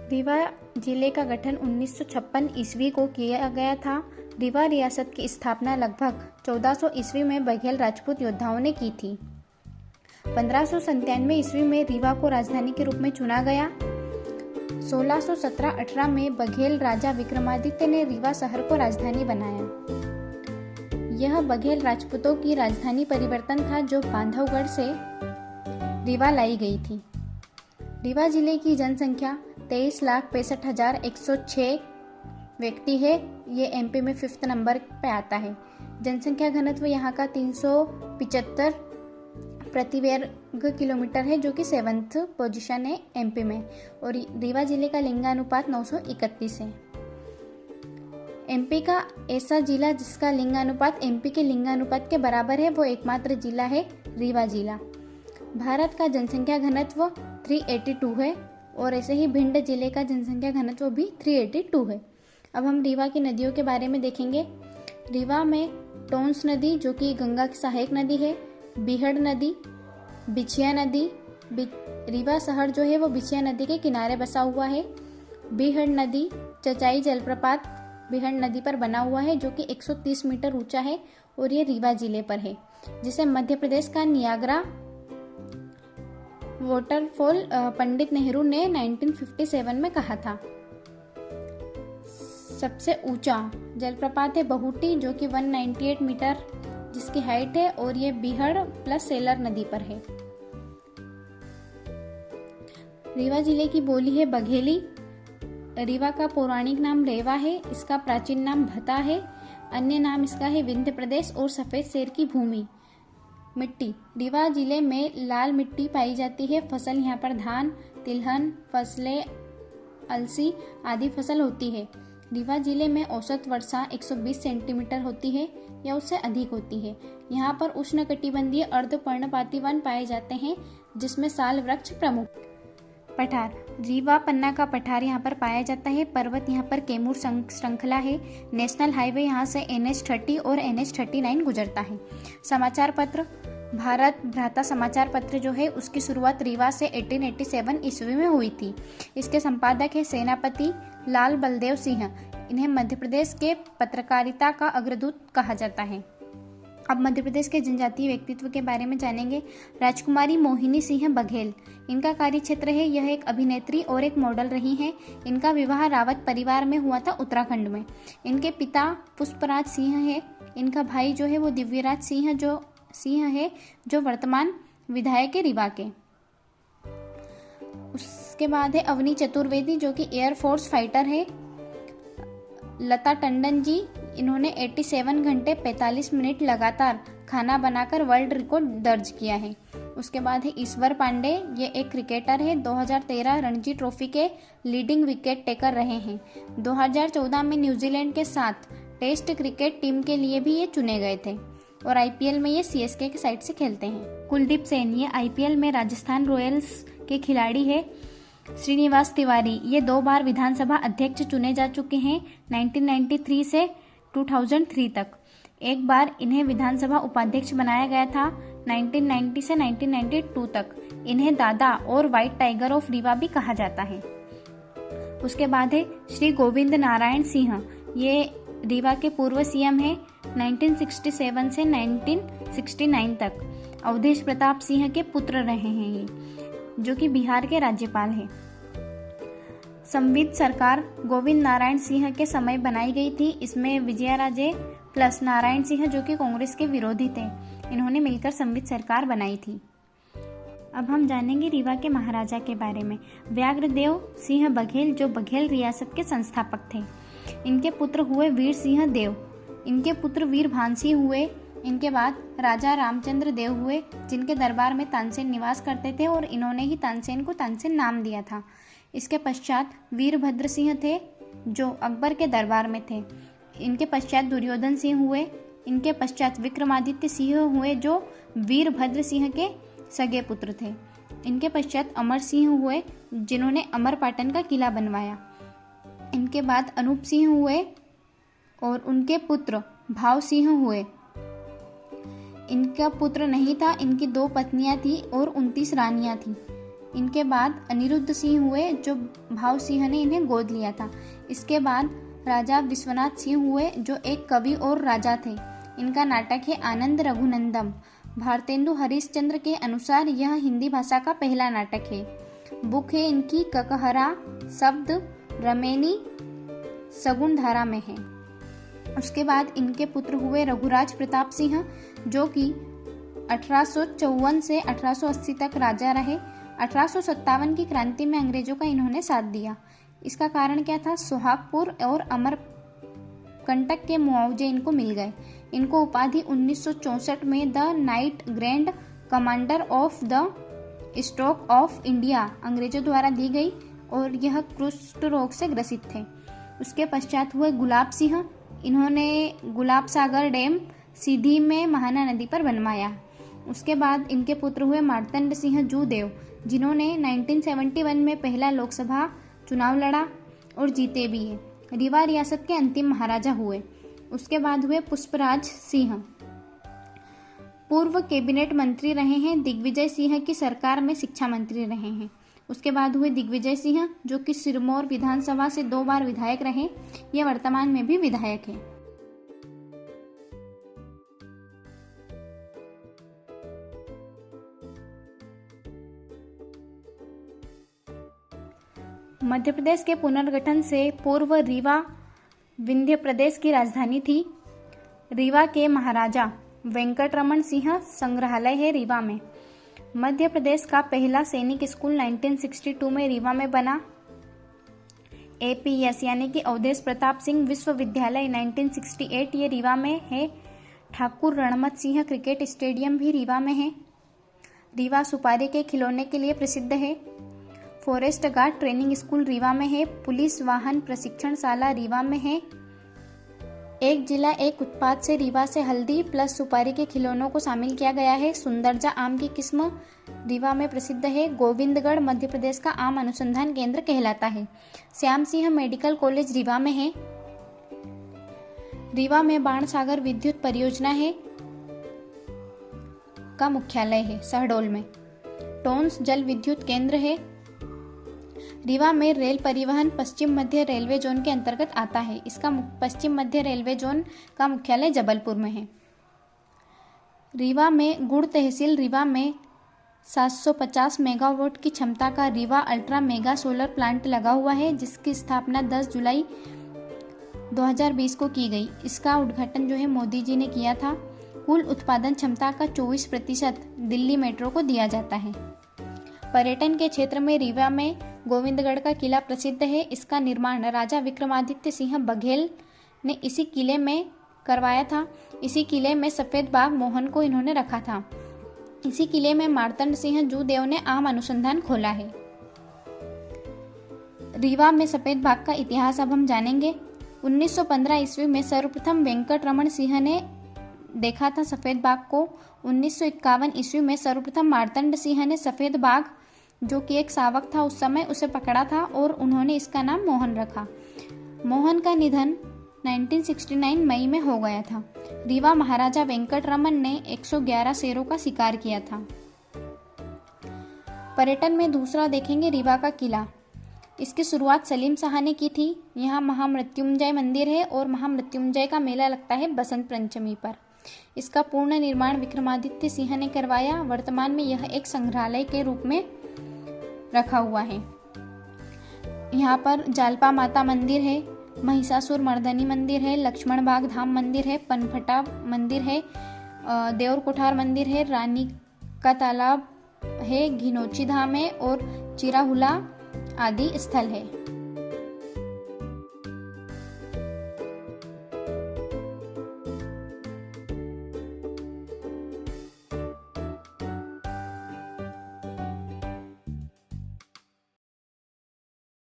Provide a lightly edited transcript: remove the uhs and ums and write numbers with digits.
रीवा जिले का गठन 1956 ईस्वी को किया गया था। रीवा रियासत की स्थापना लगभग 1400 ईस्वी में बघेल राजपूत योद्धाओं ने की थी। 1597 ईस्वी में रीवा को राजधानी के रूप में चुना गया। 1617-18 में बघेल राजा विक्रमादित्य ने रीवा शहर को राजधानी बनाया। यह बघेल राजपूतों की राजधानी परिवर्तन था जो बांधवगढ़ से रीवा लाई गई थी। रीवा जिले की जनसंख्या 23,65,106 व्यक्ति है। ये एमपी में 5th नंबर पे आता है। जनसंख्या घनत्व यहाँ का 375 प्रति वर्ग किलोमीटर है, जो कि 7th पोजीशन है एमपी में। और रीवा जिले का लिंगानुपात 931 है। एमपी का ऐसा जिला जिसका लिंगानुपात एमपी के लिंगानुपात के बराबर है, वो एकमात्र जिला है रीवा जिला। भारत का जनसंख्या घनत्व 382 है और ऐसे ही भिंड जिले का जनसंख्या घनत्व भी 382 है। अब हम रीवा की नदियों के बारे में देखेंगे। रीवा में टोंस नदी, जो कि गंगा की सहायक नदी है, बीहड़ नदी, बिछिया नदी, रीवा शहर जो है वो बिछिया नदी के किनारे बसा हुआ है। बीहड़ नदी, चचाई जलप्रपात बीहड़ नदी पर बना हुआ है, जो कि 130 मीटर ऊंचा है और ये रीवा जिले पर है, जिसे मध्य प्रदेश का नियाग्रा वाटरफॉल पंडित नेहरू ने 1957 में कहा था। सबसे ऊंचा जलप्रपात है बहुटी, जो कि 198 मीटर जिसकी हाइट है, और ये बीहड़ प्लस सेलर नदी पर है। रीवा जिले की बोली है बघेली। रीवा का पौराणिक नाम रेवा है। इसका प्राचीन नाम भता है। अन्य नाम इसका है विंध्य प्रदेश और सफेद शेर की भूमि। मिट्टी, रीवा जिले में लाल मिट्टी पाई जाती है। फसल यहाँ पर धान, तिलहन, फसलें, अलसी आदि फसल होती है। रीवा जिले में औसत वर्षा 120 सेंटीमीटर होती है या उससे अधिक होती है। यहाँ पर उष्णकटिबंधीय अर्धपर्णपाती वन पाए जाते हैं, जिसमें साल वृक्ष प्रमुख। पठार, रीवा पन्ना का पठार यहाँ पर पाया जाता है। पर्वत यहाँ पर कैमूर श्रृंखला है। नेशनल हाईवे यहाँ से NH30 और NH39 गुजरता है। समाचार पत्र, भारत भ्राता समाचार पत्र जो है उसकी शुरुआत रीवा से 1887 ईस्वी में हुई थी। इसके संपादक है सेनापति लाल बलदेव सिंह। इन्हें मध्य प्रदेश के पत्रकारिता का अग्रदूत कहा जाता है। अब मध्य प्रदेश के जनजातीय व्यक्तित्व के बारे में जानेंगे। राजकुमारी मोहिनी सिंह बघेल, इनका कार्य क्षेत्र है। यह एक अभिनेत्री और एक मॉडल रही हैं। इनका विवाह रावत परिवार में हुआ था उत्तराखंड में। इनके पिता पुष्पराज सिंह है। इनका भाई जो है वो दिव्यराज सिंह है, जो वर्तमान विधायक है रीवा के। उसके बाद है अवनी चतुर्वेदी, जो कि एयरफोर्स फाइटर है। लता टंडन जी, इन्होंने 87 घंटे 45 मिनट लगातार खाना बनाकर वर्ल्ड रिकॉर्ड दर्ज किया है। उसके बाद है ईश्वर पांडे, ये एक क्रिकेटर है। 2013 रणजी ट्रॉफी के लीडिंग विकेट टेकर रहे हैं। 2014 में न्यूजीलैंड के साथ टेस्ट क्रिकेट टीम के लिए भी ये चुने गए थे और IPL में ये CSK के साइड से खेलते हैं। कुलदीप सेन, ये IPL में राजस्थान रॉयल्स के खिलाड़ी है। श्रीनिवास तिवारी, ये 2 बार विधानसभा अध्यक्ष चुने जा चुके हैं, 1993 से 2003 तक। एक बार इन्हें विधानसभा उपाध्यक्ष बनाया गया था 1990 से 1992 तक। इन्हें दादा और व्हाइट टाइगर ऑफ रीवा भी कहा जाता है। उसके बाद है श्री गोविंद नारायण सिंह, ये रीवा के पूर्व CM है 1967 से 1969 तक। अवधेश प्रताप सिंह के पुत्र रहे हैं ये, जो कि बिहार के राज्यपाल हैं। संविद सरकार गोविंद नारायण सिंह के समय बनाई गई थी। इसमें विजयाराजे प्लस नारायण सिंह, जो कि कांग्रेस के विरोधी थे, इन्होंने मिलकर संविद सरकार बनाई थी। अब हम जानेंगे रीवा के महाराजा के बारे में। व्याघ्रदेव सिंह बघेल, जो बघेल रियासत के संस्थापक थे। इनके पुत्र हुए वीर सिंह देव, इनके पुत्र वीर भानसिंह हुए। इनके बाद राजा रामचंद्र देव हुए, जिनके दरबार में तानसेन निवास करते थे और इन्होंने ही तानसेन को तानसेन नाम दिया था। इसके पश्चात वीरभद्र सिंह थे, जो अकबर के दरबार में थे। इनके पश्चात दुर्योधन सिंह हुए। इनके पश्चात विक्रमादित्य सिंह हुए, जो वीरभद्र सिंह के सगे पुत्र थे। इनके पश्चात अमर सिंह हुए, जिन्होंने अमरपाटन का किला बनवाया। इनके बाद अनूप सिंह हुए और उनके पुत्र भाव सिंह हुए। इनका पुत्र नहीं था, इनकी 2 पत्नियां थी और 29 रानियां थी। इनके बाद अनिरुद्ध सिंह हुए जो भाव सिंह ने इन्हें गोद लिया था। इसके बाद राजा विश्वनाथ सिंह हुए जो एक कवि और राजा थे। इनका नाटक है आनंद रघुनंदम। भारतेंदु हरिश्चंद्र के अनुसार यह हिंदी भाषा का पहला नाटक है। बुक है इनकी ककहरा शब्द रमेनी सगुण धारा में है। उसके बाद इनके पुत्र हुए रघुराज प्रताप सिंह जो कि 1854 से 1880 तक राजा रहे। 1857 की क्रांति में अंग्रेजों का इन्होंने साथ दिया। इसका कारण क्या था? सोहागपुर और अमरकंटक के मुआवजे इनको मिल गए। इनको उपाधि 1964 में the night grand commander of the stroke of India अंग्रेजों द्वारा दी गई और यह कुष्ठ रोग से ग्रसित थे। उसके पश्चात हुए गुलाब सिंह। इन्होंने गुलाब सागर डैम सीधी में महाना नदी पर बनवाया। उसके बाद इनके पुत्र हुए मार्तंड सिंह जूदेव जिन्होंने 1971 में पहला लोकसभा चुनाव लड़ा और जीते भी है। रीवा रियासत के अंतिम महाराजा हुए। उसके बाद हुए पुष्पराज सिंह, पूर्व कैबिनेट मंत्री रहे हैं। दिग्विजय सिंह की सरकार में शिक्षा मंत्री रहे हैं। उसके बाद हुए दिग्विजय सिंह जो कि सिरमौर विधानसभा से 2 बार विधायक रहे। ये वर्तमान में भी विधायक है। मध्य प्रदेश के पुनर्गठन से पूर्व रीवा विंध्य प्रदेश की राजधानी थी। रीवा के महाराजा वेंकटरमण सिंह संग्रहालय है रीवा में। मध्य प्रदेश का पहला सैनिक स्कूल 1962 में रीवा में बना। APS यानी कि अवधेश प्रताप सिंह विश्वविद्यालय 1968 ये रीवा में है। ठाकुर रणमत सिंह क्रिकेट स्टेडियम भी रीवा में है। रीवा सुपारी के खिलौने के लिए प्रसिद्ध है। Forest guard training school Rewa में है। पुलिस वाहन प्रशिक्षण शाला रीवा में है। एक जिला एक उत्पाद से रीवा से हल्दी प्लस सुपारी के खिलौनों को शामिल किया गया है। सुंदरजा आम की किस्म रीवा में प्रसिद्ध है। गोविंदगढ़ मध्य प्रदेश का आम अनुसंधान केंद्र कहलाता है। श्याम सिंह मेडिकल कॉलेज रीवा में है। रीवा में बाणसागर विद्युत परियोजना है का मुख्यालय है शहडोल में। टोंस जल विद्युत केंद्र है। रीवा में रेल परिवहन पश्चिम मध्य रेलवे जोन के अंतर्गत आता है। इसका पश्चिम मध्य रेलवे जोन का मुख्यालय जबलपुर में है। रीवा में गुड़ तहसील रीवा में 750 मेगावाट की क्षमता का Rewa ultra mega solar plant लगा हुआ है जिसकी स्थापना 10 जुलाई 2020 को की गई। इसका उद्घाटन जो है मोदी जी ने किया था। कुल उत्पादन क्षमता का 24% दिल्ली मेट्रो को दिया जाता है। पर्यटन के क्षेत्र में रीवा में गोविंदगढ़ का किला प्रसिद्ध है। इसका निर्माण राजा विक्रमादित्य सिंह बघेल ने इसी किले में करवाया था। इसी किले में सफेद बाघ मोहन को इन्होंने रखा था। इसी किले में मार्तंड सिंह जूदेव ने आम अनुसंधान खोला है। रीवा में सफेद बाघ का इतिहास अब हम जानेंगे। 1915 ईस्वी में सर्वप्रथम वेंकटरमण सिंह ने देखा था सफेद बाघ को। 1951 ईस्वी में सर्वप्रथम मार्तंड सिंह ने सफेद बाघ जो कि एक शावक था उस समय उसे पकड़ा था और उन्होंने इसका नाम मोहन रखा। मोहन का निधन 1969 मई में हो गया था। रीवा महाराजा वेंकटरमन ने 111 शेरों का शिकार किया था। पर्यटन में दूसरा देखेंगे रीवा का किला। इसकी शुरुआत सलीम शाह ने की थी। यहाँ महामृत्युंजय मंदिर है और महामृत्युंजय का मेला लगता है बसंत पंचमी पर। इसका पूर्ण निर्माण विक्रमादित्य सिंह ने करवाया। वर्तमान में यह एक संग्रहालय के रूप में रखा हुआ है। यहाँ पर जालपा माता मंदिर है, महिषासुर मर्दनी मंदिर है, लक्ष्मण बाग धाम मंदिर है, पनफटा मंदिर है, देवर कोठार मंदिर है, रानी का तालाब है, घिनौची धाम है और चिराहुला आदि स्थल है।